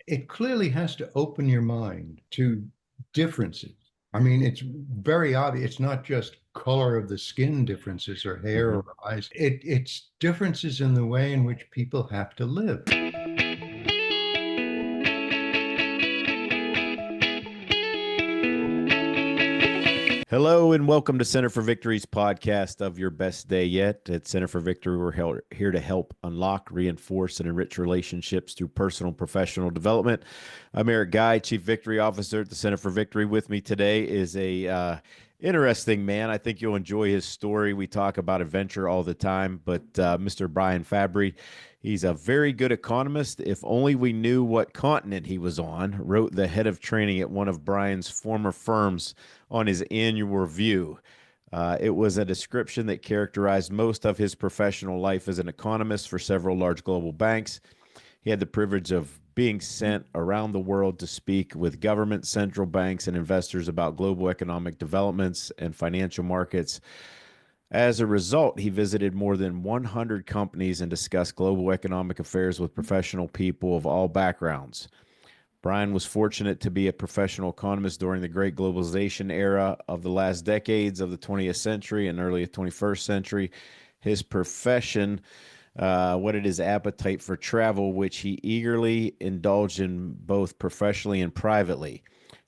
it clearly has to open your mind to differences. I mean, it's very obvious. It's not just color of the skin differences or hair Mhm. or eyes. It's differences in the way in which people have to live. Hello and welcome to Center for Victory's podcast of Your Best Day Yet. At Center for Victory, we're here to help unlock, reinforce, and enrich relationships through personal and professional development. I'm Eric Guy, Chief Victory Officer at the Center for Victory. With me today is a interesting man. I think you'll enjoy his story. We talk about adventure all the time, but Mr. Brian Fabbri, he's a very good economist. If only we knew what continent he was on, wrote the head of training at one of Brian's former firms on his annual review. It was a description that characterized most of his professional life as an economist for several large global banks. He had the privilege of being sent around the world to speak with governments, central banks, and investors about global economic developments and financial markets. As a result, he visited more than 100 companies and discussed global economic affairs with professional people of all backgrounds. Brian was fortunate to be a professional economist during the great globalization era of the last decades of the 20th century and early 21st century. His profession whetted his appetite for travel, which he eagerly indulged in both professionally and privately.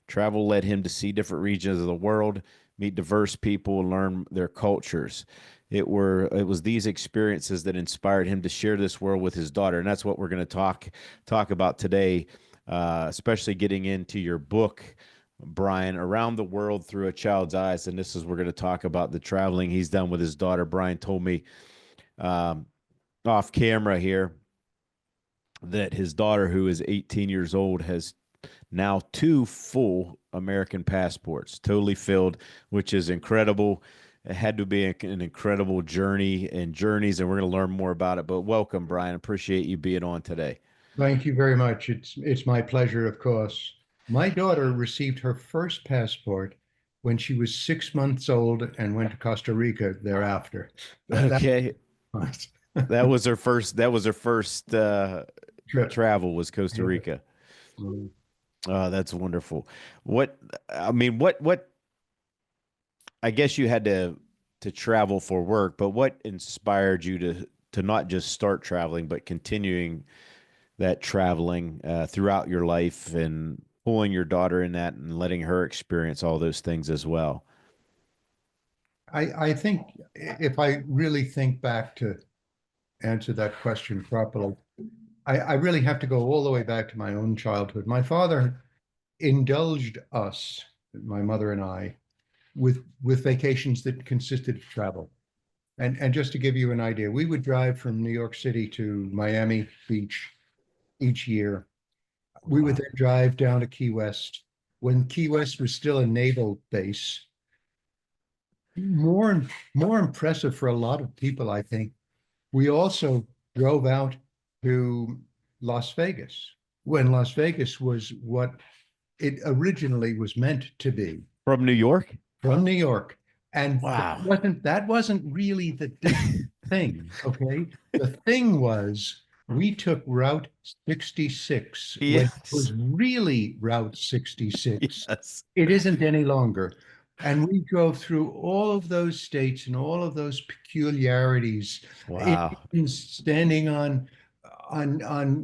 Travel led him to see different regions of the world, meet diverse people, and learn their cultures. It was these experiences that inspired him to share this world with his daughter, and that's what we're going to talk about today, especially getting into your book, Brian, Around the World Through a Child's Eyes. And this is, we're going to talk about the traveling he's done with his daughter. Brian told me um, off camera here that his daughter, who is 18 years old, has now two full American passports, totally filled, which is incredible. It had to be an incredible journey and journeys, and we're going to learn more about it. But welcome, Brian. Appreciate you being on today. Thank you very much. It's my pleasure, of course. My daughter received her first passport when she was 6 months old and went to Costa Rica thereafter. That Okay, was that was her first. That was her first trip. travel was Costa Rica. Oh, that's wonderful. What I mean, what I guess you had to travel for work, but what inspired you to not just start traveling, but continuing that traveling throughout your life and pulling your daughter in that and letting her experience all those things as well? I think if I really think back to answer that question properly, I really have to go all the way back to my own childhood. My father indulged us, my mother and I, with vacations that consisted of travel. And just to give you an idea, we would drive from New York City to Miami Beach each year. We would Wow. then drive down to Key West when Key West was still a naval base. More more impressive for a lot of people, I think. We also drove out to Las Vegas when Las Vegas was what it originally was meant to be, From New York? from New York. And Wow. that wasn't really the thing, okay? The thing was we took Route 66 when it Yes. was really Route 66. Yes. It isn't any longer. And we drove through all of those states and all of those peculiarities, Wow. standing on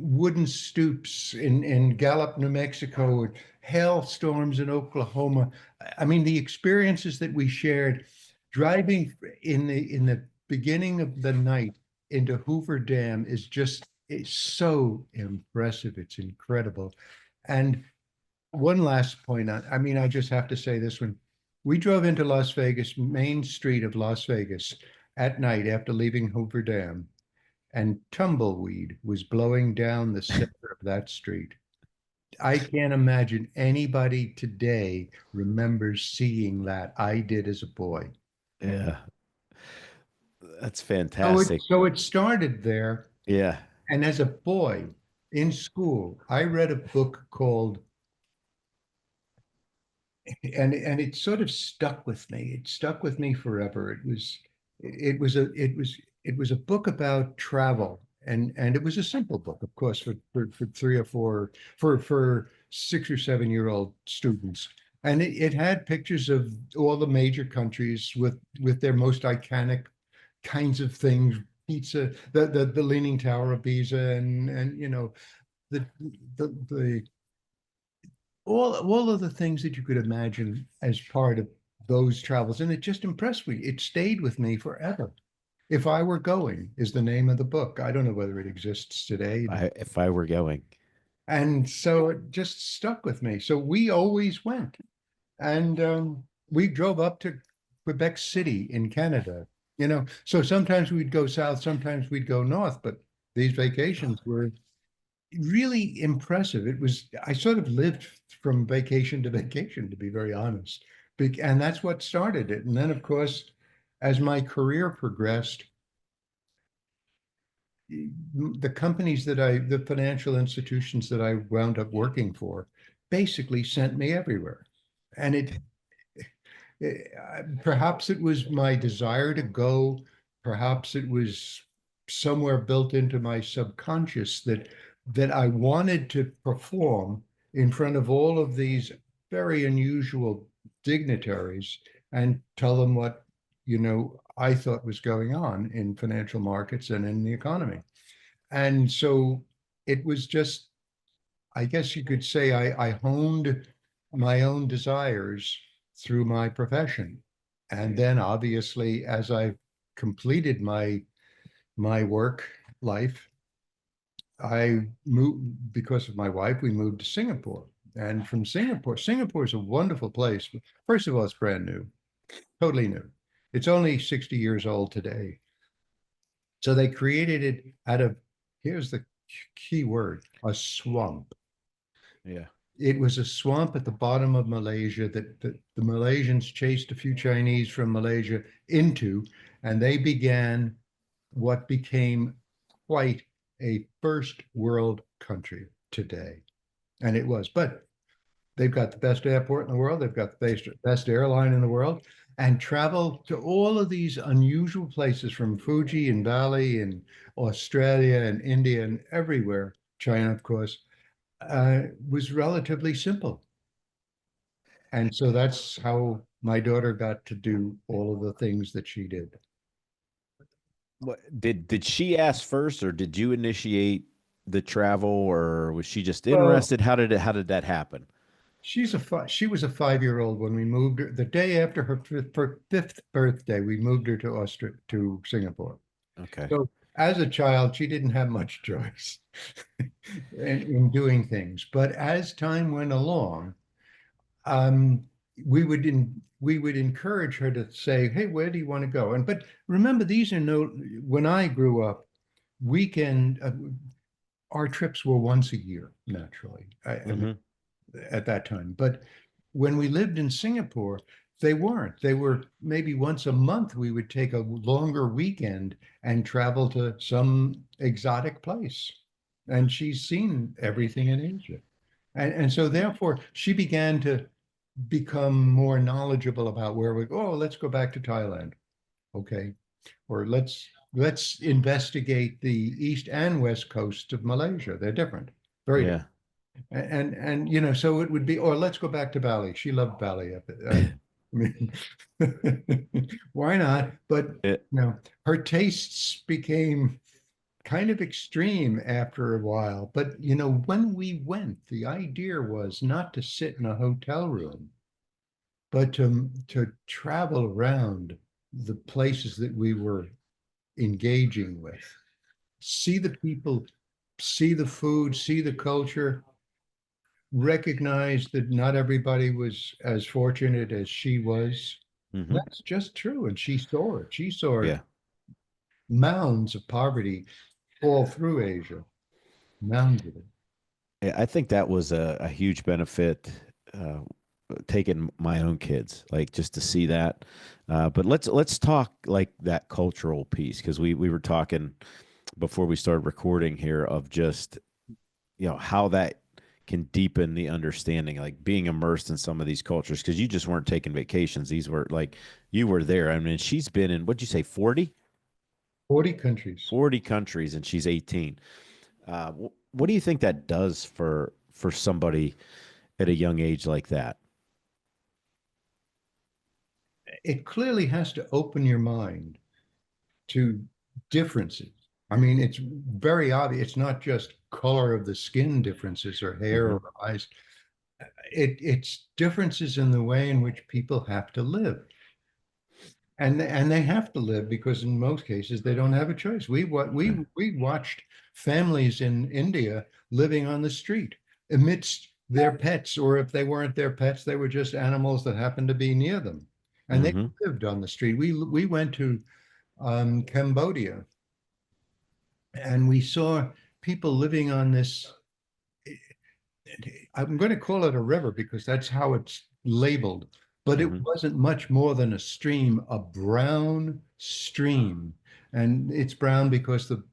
wooden stoops in Gallup, New Mexico, hailstorms in Oklahoma. I mean, the experiences that we shared driving in the beginning of the night into Hoover Dam is just it's so impressive. It's incredible. And one last point, I mean, I just have to say this one. We drove into Las Vegas, Main Street of Las Vegas at night after leaving Hoover Dam, and tumbleweed was blowing down the center of that street. I can't imagine anybody today remembers seeing that. I did as a boy. Yeah. That's So it fantastic. so it started there. Yeah. And as a boy in school, I read a book called, and it sort of stuck with me. It stuck with me forever. It was a book about travel and it was a simple book, of course, for 3 or 4 for 6 or 7 year old students. And it had pictures of all the major countries with their most iconic kinds of things, pizza, the Leaning Tower of Pisa, and the the all of the things that you could imagine as part of those travels. And it just impressed me. It stayed with me forever. If I Were Going is the name of the book. I don't know whether it exists today. If I were going. And so it just stuck with me. So we always went. And we drove up to Quebec City in Canada. So sometimes we'd go south, sometimes we'd go north, but these vacations were really impressive. I sort of lived from vacation to vacation, to be very honest. And that's what started it. And then, of course, as my career progressed, the financial institutions that I wound up working for basically sent me everywhere. And perhaps it was my desire to go, perhaps it was somewhere built into my subconscious that I wanted to perform in front of all of these very unusual dignitaries and tell them what I thought was going on in financial markets and in the economy. And so it was just, I guess you could say, I honed my own desires through my profession. And then obviously, as I completed my work life, I moved because of my wife, we moved to Singapore. And from Singapore is a wonderful place. First of all, it's brand new, totally new. It's only 60 years old today. So they created it out of, here's the key word, a swamp. Yeah. It was a swamp at the bottom of Malaysia that the Malaysians chased a few Chinese from Malaysia into, and they began what became quite a first world country today. And it was, but they've got the best airport in the world. They've got the best airline in the world, and travel to all of these unusual places from Fuji and Bali and Australia and India and everywhere, China, of course, was relatively simple. And so that's how my daughter got to do all of the things that she did. What did she ask first, or did you initiate the travel, or was she just Well, interested? How did that happen? she was a 5 year old when we moved her. The day after her fifth birthday, we moved her to Singapore. Okay. So as a child, she didn't have much choice in doing things. But as time went along, um, we would encourage her to say, "Hey, where do you want to go?" And but remember, these are no. When I grew up, weekend our trips were once a year, naturally. I mean, Hmm. at that time. But when we lived in Singapore, they weren't. They were maybe once a month we would take a longer weekend and travel to some exotic place. And she's seen everything in Asia. And so therefore she began to become more knowledgeable about where we go. Oh, let's go back to Thailand. Okay. Or let's investigate the east and west coasts of Malaysia. They're different, very different. Yeah. And so it would be, or let's go back to Bali. She loved Bali. I mean, why not? But It, her tastes became kind of extreme after a while. But when we went, the idea was not to sit in a hotel room, but to travel around the places that we were engaging with, see the people, see the food, see the culture, recognize that not everybody was as fortunate as she was. hmm. That's just true. And she saw it. She saw Yeah. mounds of poverty all through Asia, mounds of it. Yeah, I think that was a huge benefit, uh, taking my own kids, like just to see that. But let's talk like that cultural piece, because we were talking before we started recording here of just how that can deepen the understanding, like being immersed in some of these cultures, because you just weren't taking vacations. These were like you were there. I mean, she's been in, what'd you say, 40? 40 countries. 40 countries, and she's 18. What do you think that does for somebody at a young age like that? It clearly has to open your mind to differences. I mean, it's very obvious. It's not just color of the skin differences or hair Hmm. or eyes. It's differences in the way in which people have to live. And they have to live because in most cases they don't have a choice. We watched families in India living on the street amidst their pets, or if they weren't their pets, they were just animals that happened to be near them, and they Hmm. lived on the street. We went to Cambodia, and we saw people living on this. I'm going to call it a river because that's how it's labeled, but it Hmm. wasn't much more than a stream, a brown stream. And it's brown because the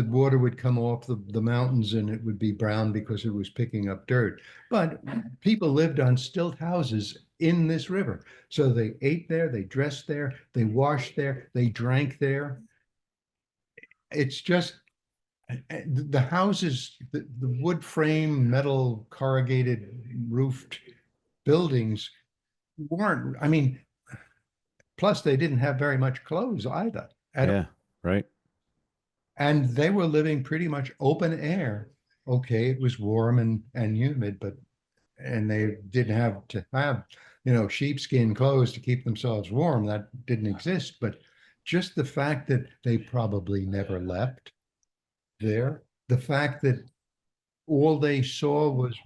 water would come off the mountains and it would be brown because it was picking up dirt. But people lived on stilt houses in this river. So they ate there, they dressed there, they washed there, they drank there. It's just the houses, the wood frame, metal corrugated roofed buildings weren't, I mean, plus they didn't have very much clothes either. Yeah, right. And they were living pretty much open air. Okay, it was warm and humid, but and they didn't have to have, sheepskin clothes to keep themselves warm. That didn't exist. But just the fact that they probably never left there, the fact that all they saw was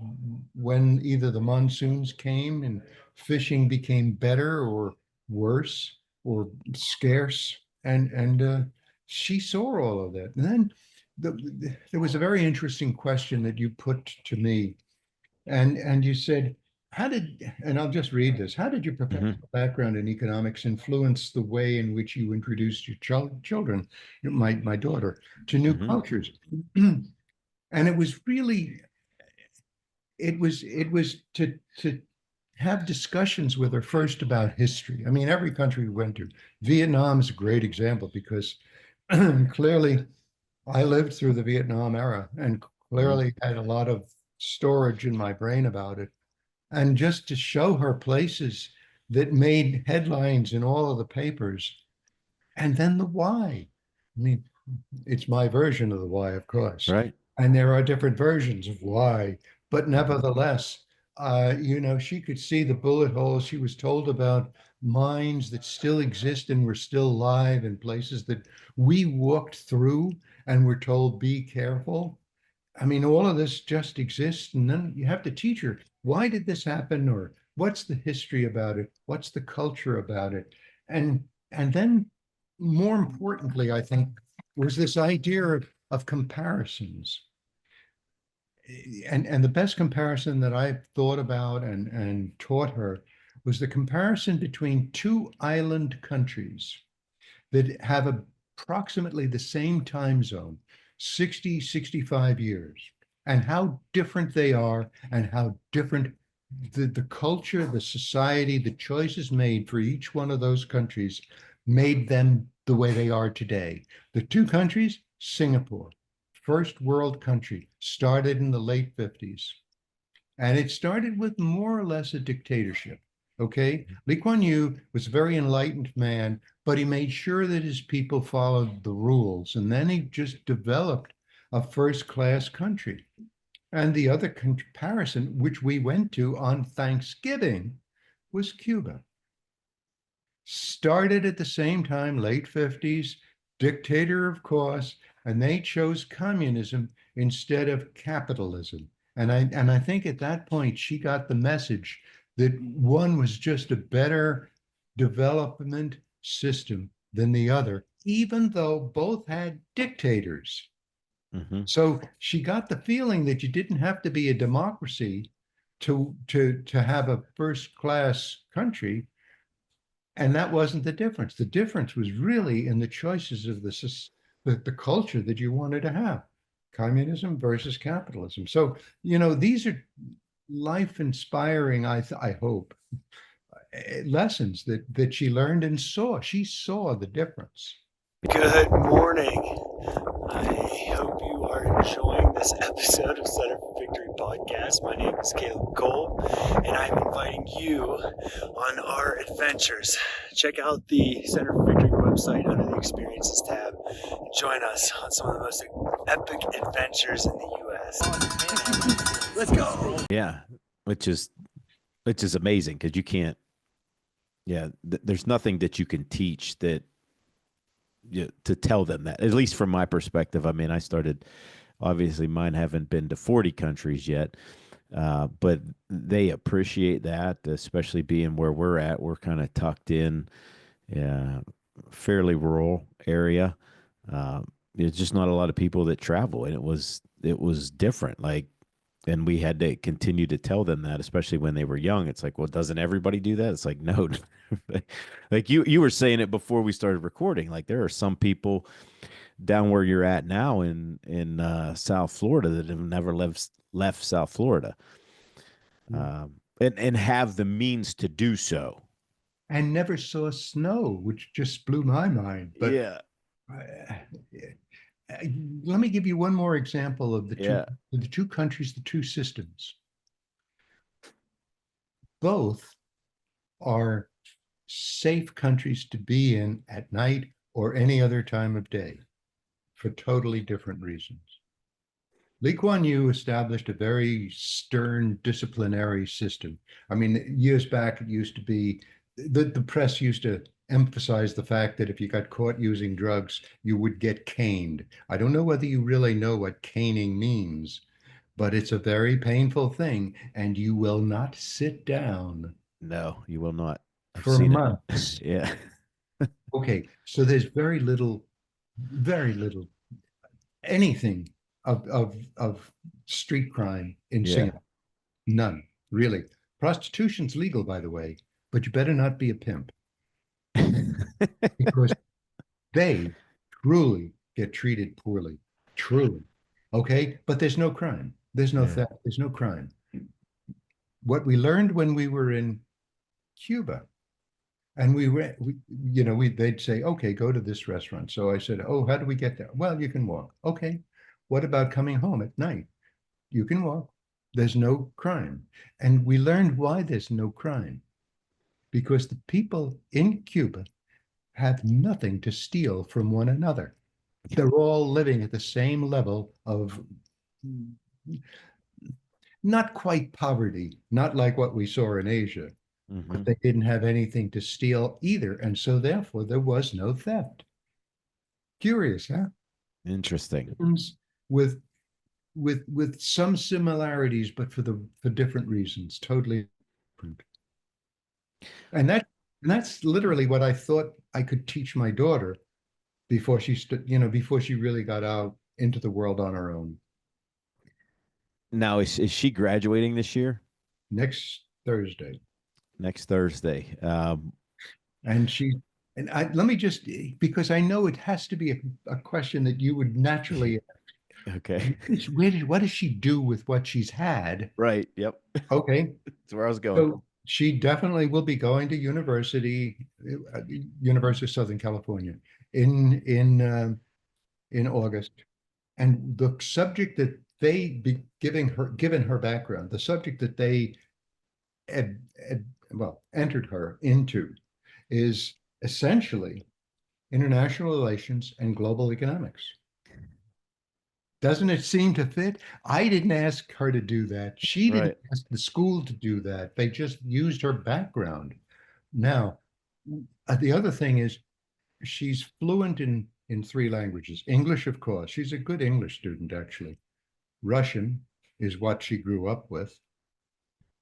when either the monsoons came and fishing became better or worse or scarce, and she saw all of that. And then there was a very interesting question that you put to me, and you said, how did, and I'll just read this, how did your Hmm. professional background in economics influence the way in which you introduced your children, my daughter, to new Hmm. cultures? And it was really, it was to have discussions with her first about history. I mean, every country we went to, Vietnam is a great example because clearly I lived through the Vietnam era and Hmm. clearly had a lot of storage in my brain about it. And just to show her places that made headlines in all of the papers, and then the why. I mean, it's my version of the why, of course. Right. And there are different versions of why, but Hmm. nevertheless, she could see the bullet holes. She was told about mines that still exist and were still live in places that we walked through and were told, be careful. I mean, all of this just exists, and then you have to teach her, why did this happen, or what's the history about it, what's the culture about it, and then more importantly, I think, was this idea of comparisons. And the best comparison that I thought about and taught her was the comparison between two island countries that have approximately the same time zone, 60, 65 years, and how different they are and how different the culture, the society, the choices made for each one of those countries made them the way they are today. The two countries, Singapore, first world country, started in the late 50s. And it started with more or less a dictatorship. Okay. Lee Kuan Yew was a very enlightened man, but he made sure that his people followed the rules. And then he just developed a first class country. And the other comparison, which we went to on Thanksgiving, was Cuba. Started at the same time, late 50s, dictator, of course, and they chose communism instead of capitalism. And I think at that point she got the message that one was just a better development system than the other, even though both had dictators. Hmm. So she got the feeling that you didn't have to be a democracy to have a first class country, and that wasn't the difference. The difference was really in the choices of the culture that you wanted to have, communism versus capitalism. So, these are life inspiring, I hope, lessons that she learned and saw. She saw the difference. Good morning. I hope you are enjoying this episode of Center for Victory podcast. My name is Caleb Cole, and I'm inviting you on our adventures. Check out the Center for Victory website under the Experiences tab and join us on some of the most epic adventures in the U.S. Let's go. Yeah, which is amazing because you can't. Yeah, there's nothing that you can teach that to tell them that. At least from my perspective. I mean, I started. Obviously, mine haven't been to 40 countries yet, but they appreciate that, especially being where we're at. We're kind of tucked in, fairly rural area. There's just not a lot of people that travel, and it was different. Like, and we had to continue to tell them that, especially when they were young. It's like, well, doesn't everybody do that? It's like, no. Like you were saying it before we started recording. Like, there are some people down where you're at now in South Florida that have never left South Florida, and have the means to do so. And never saw snow, which just blew my mind. But Yeah, uh, let me give you one more example of yeah, the two countries, the two systems. Both are safe countries to be in at night or any other time of day for totally different reasons. Lee Kuan Yew established a very stern disciplinary system. I mean, years back, it used to be the press used to emphasize the fact that if you got caught using drugs, you would get caned. I don't know whether you really know what caning means, but it's a very painful thing, and you will not sit down no, you will not. I've for seen it. months. Yeah, Okay, so there's very little anything of street crime in yeah. Singapore. None, really. Prostitution's legal, by the way, but you better not be a pimp because they truly get treated poorly. Truly. Okay, but there's no crime. There's no Yeah. theft. There's no crime. What we learned when we were in Cuba, and they'd say, okay, go to this restaurant. So I said, oh, how do we get there? Well, you can walk. Okay. What about coming home at night? You can walk. There's no crime. And we learned why there's no crime because the people in Cuba have nothing to steal from one another. They're all living at the same level of not quite poverty, not like what we saw in Asia, Hmm. but they didn't have anything to steal either. And so therefore there was no theft. Curious, huh? Interesting. With with some similarities, but for different reasons, totally different. And that's literally what I thought I could teach my daughter before she really got out into the world on her own. Now, is she graduating this year? Next Thursday. Next Thursday. And she and let me just because I know it has to be a question that you would naturally Okay. what does she do with what she's had? Right. Yep. Okay. That's where I was going. So she definitely will be going to University of Southern California in August. And the subject that they be given her background, the subject that they entered her into is essentially international relations and global economics. Doesn't it seem to fit? I didn't ask her to do that. She didn't Right. ask the school to do that. They just used her background. Now, the other thing is she's fluent in three languages. English, of course. She's a good English student, actually. Russian is what she grew up with,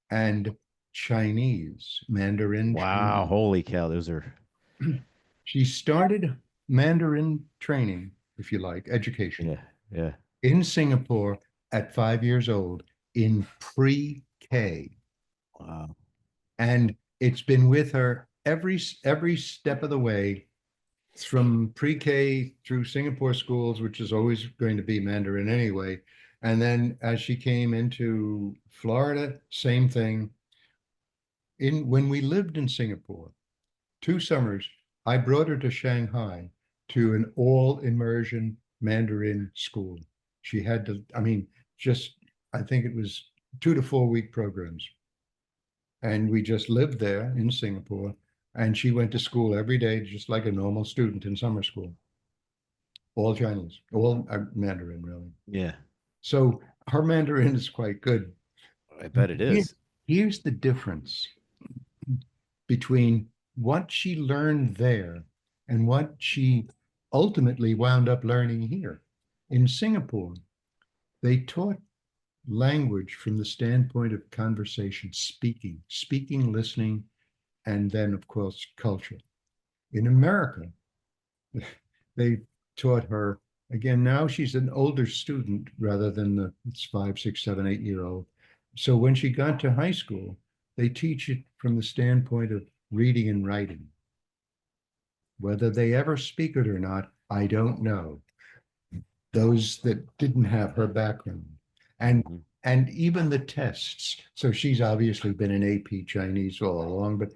and Chinese, Mandarin Wow. Chinese. Holy cow. Those are, She started Mandarin training, if you like, education yeah. Yeah. in Singapore at 5 years old in pre-K. Wow. And it's been with her every step of the way from pre-K through Singapore schools, which is always going to be Mandarin anyway. And then as she came into Florida, same thing. When we lived in Singapore, 2 summers, I brought her to Shanghai to an all immersion Mandarin school. She had to, I mean, just, I think it was 2 to 4 week programs. And we just lived there in Singapore. And she went to school every day, just like a normal student in summer school. All Chinese, all Mandarin, really. Yeah, So her Mandarin is quite good. I bet it Here- is. Here's the difference between what she learned there and what she ultimately wound up learning here. In Singapore, they taught language from the standpoint of conversation, speaking, listening, and then, of course, culture. In America, they taught her, again, now she's an older student rather than the 5, 6, 7, 8 year old. So when she got to high school, they teach it from the standpoint of reading and writing. Whether they ever speak it or not, I don't know. Those that didn't have her background. And Mhm. and even the tests. So she's obviously been in AP Chinese all along, but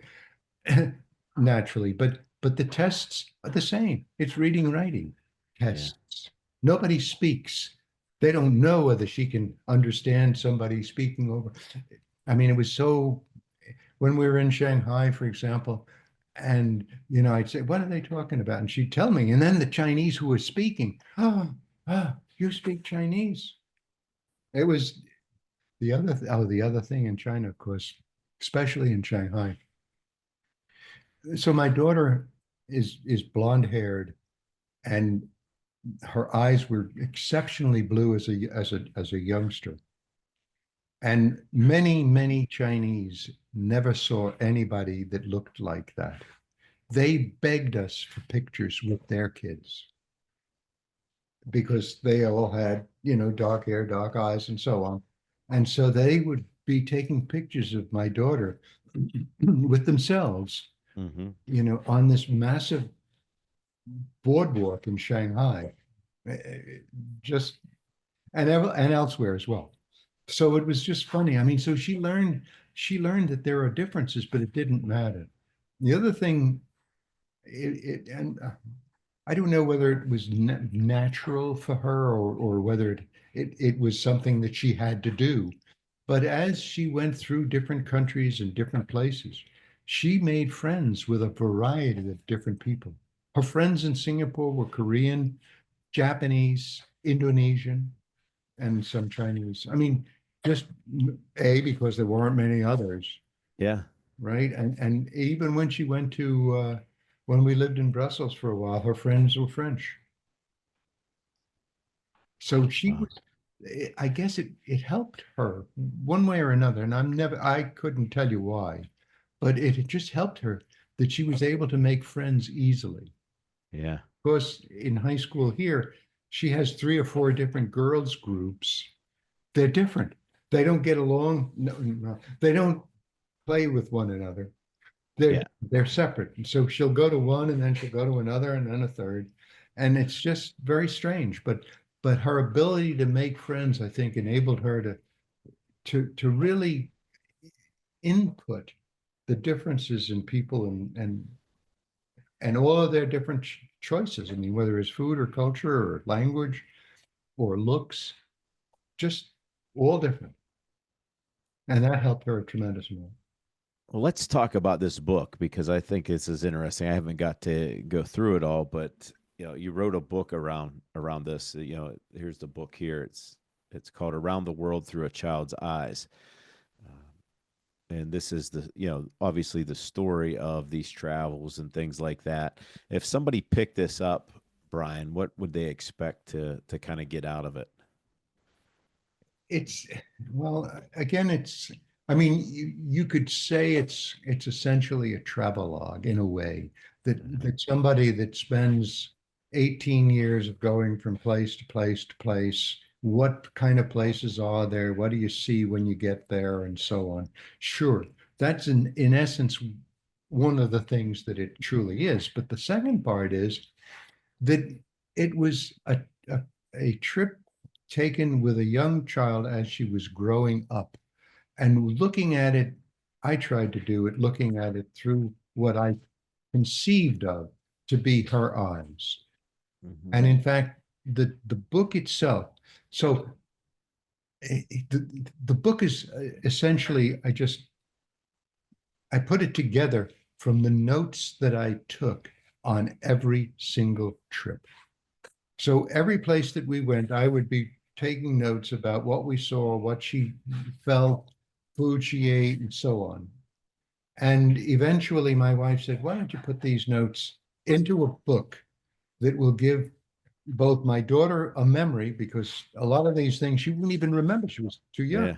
naturally, but the tests are the same. It's reading, writing tests. Nobody speaks. They don't know whether she can understand somebody speaking over. I mean, it was so when we were in Shanghai, for example, and I'd say, "What are they talking about?" And she'd tell me, and then the Chinese who were speaking, you speak Chinese. It was the other thing in China, of course, especially in Shanghai. So my daughter is blonde haired, and her eyes were exceptionally blue as a youngster. And many Chinese never saw anybody that looked like that. They begged us for pictures with their kids because they all had, dark hair, dark eyes, and so on. And so they would be taking pictures of my daughter with themselves, Mm-hmm. on this massive boardwalk in Shanghai, just and elsewhere as well. So it was just funny. I mean, so she learned that there are differences, but it didn't matter. The other thing, and I don't know whether it was natural for her or whether it was something that she had to do. But as she went through different countries and different places, she made friends with a variety of different people. Her friends in Singapore were Korean, Japanese, Indonesian, and some Chinese. I mean, just because there weren't many others, Yeah. right? And even when she went to when we lived in Brussels for a while, her friends were French. So she Wow. was, I guess it helped her one way or another. And I couldn't tell you why, but it just helped her that she was able to make friends easily. Yeah. Of course, in high school here, she has 3 or 4 different girls groups. They're different. They don't get along. No, they don't play with one another. They're Yeah. they're separate. And so she'll go to one and then she'll go to another and then a third. And it's just very strange. But her ability to make friends, I think, enabled her to really input the differences in people and all of their different choices. I mean, whether it's food or culture or language or looks, just all different. And that helped her a tremendous amount. Well, let's talk about this book because I think this is interesting. I haven't got to go through it all, but you wrote a book around this. Here's the book here. It's called Around the World Through a Child's Eyes. And this is obviously the story of these travels and things like that. If somebody picked this up, Brian, what would they expect to kind of get out of it? It's well, again, I mean, you could say it's essentially a travelogue in a way that somebody that spends 18 years of going from place to place to place, what kind of places are there? What do you see when you get there, and so on. Sure, that's in essence one of the things that it truly is. But the second part is that it was a, a trip taken with a young child as she was growing up and looking at it. I tried to do it, looking at it through what I conceived of to be her eyes. Mhm. And in fact, the book itself, so the book is essentially, I put it together from the notes that I took on every single trip. So every place that we went, I would be taking notes about what we saw, what she felt, food she ate, and so on. And eventually my wife said, why don't you put these notes into a book that will give both my daughter a memory, because a lot of these things she wouldn't even remember. She was too young. Yeah.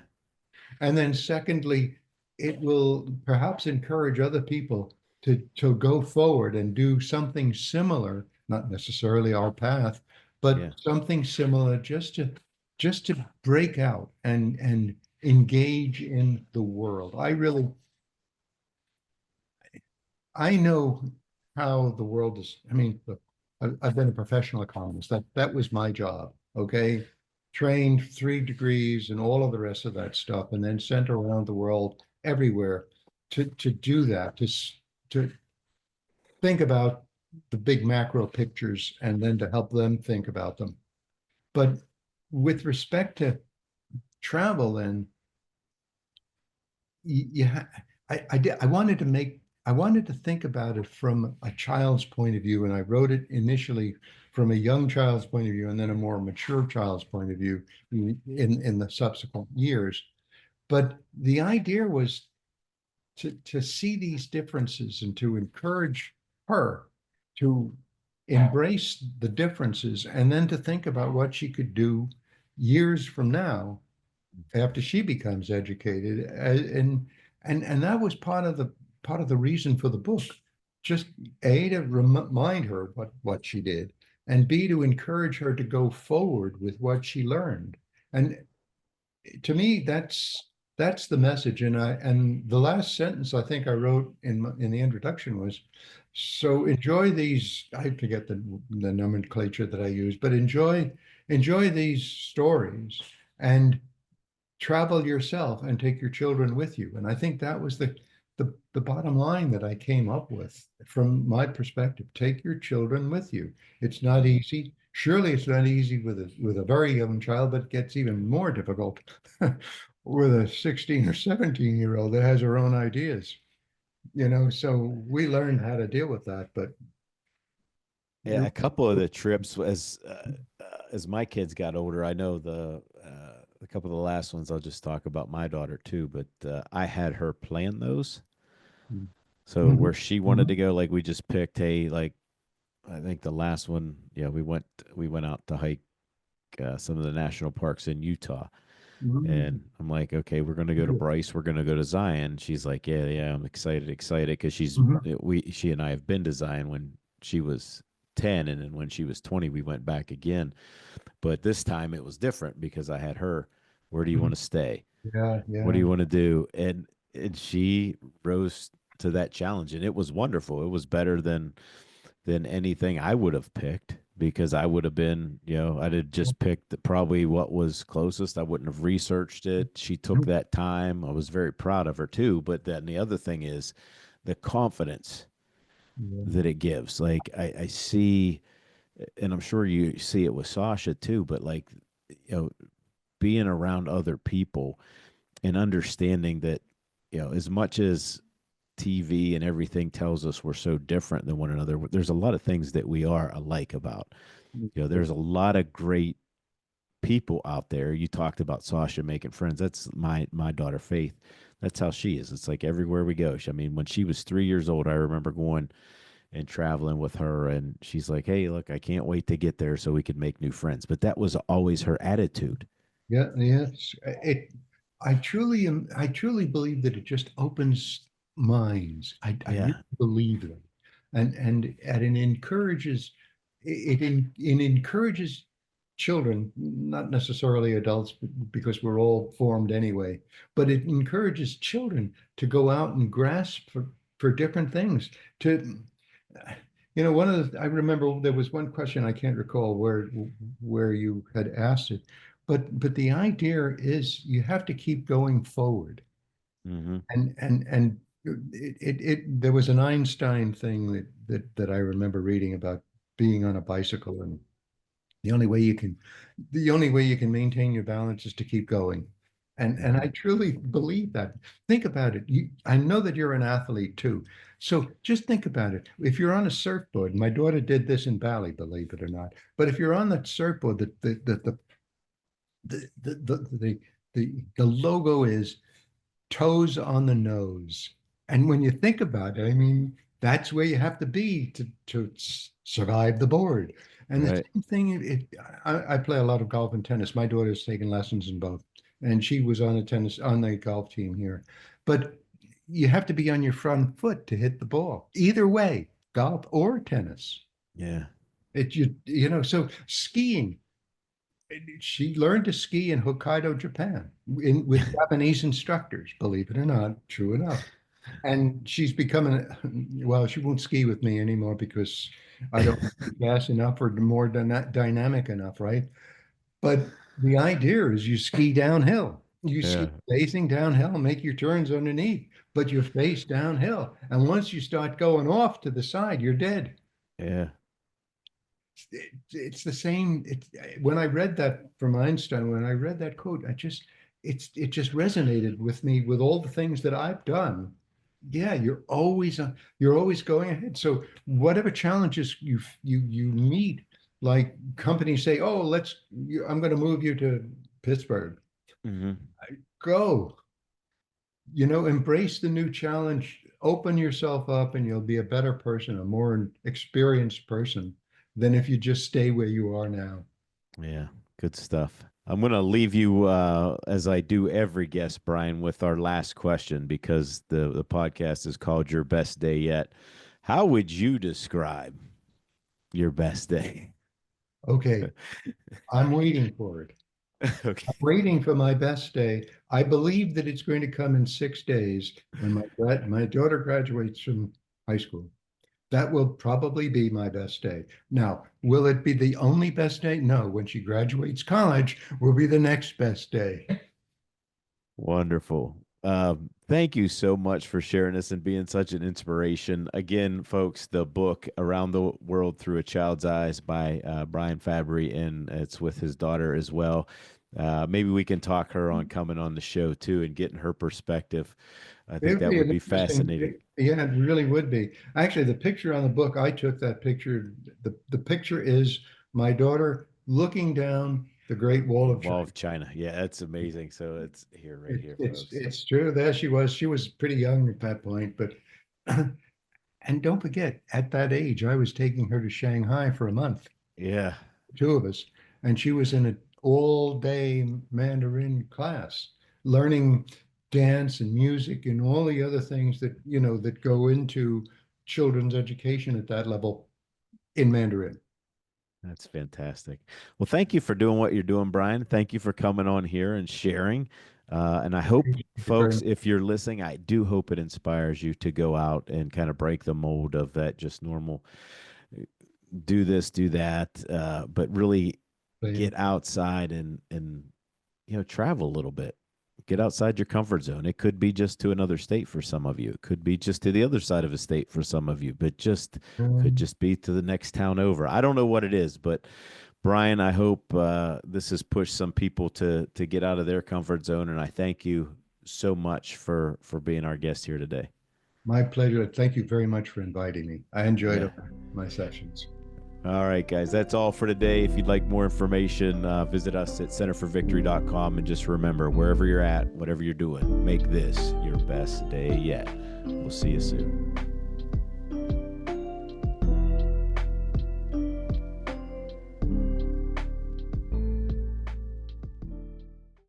And then secondly, it will perhaps encourage other people to go forward and do something similar, not necessarily our path, but Yeah. something similar, just to break out and engage in the world. I know how the world is. I mean, look, I've been a professional economist. That was my job. Okay, trained 3 degrees and all of the rest of that stuff, and then sent around the world everywhere to do that, to think about the big macro pictures and then to help them think about them. But with respect to travel, and yeah, I wanted to think about it from a child's point of view, and I wrote it initially from a young child's point of view, and then a more mature child's point of view in the subsequent years. But the idea was to see these differences and to encourage her to embrace the differences, and then to think about what she could do years from now after she becomes educated, and that was part of the reason for the book. Just A, to remind her what she did, and B, to encourage her to go forward with what she learned. And to me, that's the message. And the last sentence I think I wrote in the introduction was, so enjoy these. I forget the nomenclature that I use, but enjoy these stories and travel yourself and take your children with you. And I think that was the bottom line that I came up with from my perspective. Take your children with you. It's not easy. Surely it's not easy with a very young child, but it gets even more difficult with a 16 or 17-year-old that has her own ideas. So we learned how to deal with that, but Yeah, you a couple of the trips as my kids got older, I know a couple of the last ones. I'll just talk about my daughter too, but I had her plan those. So Mhm, where she wanted to mhm, go, like we just picked, hey, like I think the last one, yeah, we went out to hike some of the national parks in Utah. mhm. And I'm like, okay, we're gonna go to Bryce, we're gonna go to Zion. She's like, yeah, yeah, I'm excited because Mhm. she and I have been to Zion when she was 10, and then when she was 20, we went back again. But this time it was different because I had her. Where do you want to stay? Yeah, What do yeah. you want to do? And she rose to that challenge, and it was wonderful. It was better than anything I would have picked, because I would have been, I'd have just picked probably what was closest. I wouldn't have researched it. She took Mhm. that time. I was very proud of her too. But then the other thing is the confidence Yeah. that it gives. Like I see, and I'm sure you see it with Sasha too, but like, being around other people and understanding that, as much as TV and everything tells us we're so different than one another, there's a lot of things that we are alike about. There's a lot of great people out there. You talked about Sasha making friends. That's my daughter Faith. That's how she is. It's like everywhere we go. I mean, when she was 3 years old, I remember going and traveling with her, and she's like, "Hey, look, I can't wait to get there so we could make new friends." But that was always her attitude. Yeah, yes. I truly believe that it just opens minds. I really Yeah. believe that. And it encourages it encourages children, not necessarily adults, because we're all formed anyway, but it encourages children to go out and grasp for different things. To I remember there was one question, I can't recall where you had asked it, but the idea is you have to keep going forward. Hmm. And there was an Einstein thing that I remember reading about being on a bicycle, and the only way you can the only way you can maintain your balance is to keep going. And I truly believe that. Think about it. I know that you're an athlete too. So just think about it. If you're on a surfboard, my daughter did this in Bali, believe it or not. But if you're on that surfboard, the logo is toes on the nose. And when you think about it, I mean, that's where you have to be to survive the board. And the Right. same thing, I play a lot of golf and tennis. My daughter's taken lessons in both, and she was on the golf team here. But you have to be on your front foot to hit the ball. Either way, golf or tennis. Yeah. So skiing. She learned to ski in Hokkaido, Japan, with Japanese instructors, believe it or not, true enough. And she's becoming, well, she won't ski with me anymore because I don't fast enough or more dynamic enough, right? But the idea is you ski downhill. You Yeah. ski facing downhill, make your turns underneath, but you face downhill. And once you start going off to the side, you're dead. Yeah. It's the same. When I read that from Einstein, when I read that quote, it just resonated with me with all the things that I've done. Yeah, you're always going ahead. So whatever challenges you meet, like companies say, "Oh, I'm going to move you to Pittsburgh." Hmm. Go. Embrace the new challenge, open yourself up, and you'll be a better person, a more experienced person than if you just stay where you are now. Yeah. Good stuff. I'm going to leave you, as I do every guest, Brian, with our last question because the podcast is called Your Best Day Yet. How would you describe your best day? Okay, I'm waiting for it. Okay. I'm waiting for my best day. I believe that it's going to come in 6 days when my daughter graduates from high school. That will probably be my best day. Now, will it be the only best day? No, when she graduates college will be the next best day. Wonderful. Thank you so much for sharing this and being such an inspiration. Again, folks, the book Around the World Through a Child's Eyes by Brian Fabbri, and it's with his daughter as well. Maybe we can talk her on coming on the show too and getting her perspective. I think It'd that be would an be interesting, fascinating. yeah, it really would be. Actually, the picture on the book, I took that picture. The picture is my daughter looking down the Great Wall of Wall China. of China. Yeah, that's amazing. So it's here, right here, It's folks. it's true. There she was. She was pretty young at that point, but and don't forget, at that age, I was taking her to Shanghai for a month, Yeah, two of us, and she was in an all-day Mandarin class, learning dance and music and all the other things that go into children's education at that level in Mandarin. that's fantastic. Well, thank you for doing what you're doing, Brian. Thank you for coming on here and sharing. And I hope, Thank you very folks, much. if you're listening, I do hope it inspires you to go out and kind of break the mold of that just normal do this, do that, but really get outside and travel a little bit. Get outside your comfort zone. It could be just to another state for some of you. It could be just to the other side of a state for some of you, but just could just be to the next town over. I don't know what it is, but Brian, I hope this has pushed some people to get out of their comfort zone, and I thank you so much for being our guest here today. My pleasure. Thank you very much for inviting me. I enjoyed Yeah. my sessions. All right, guys, that's all for today. If you'd like more information, visit us at centerforvictory.com. And just remember, wherever you're at, whatever you're doing, make this your best day yet. We'll see you soon.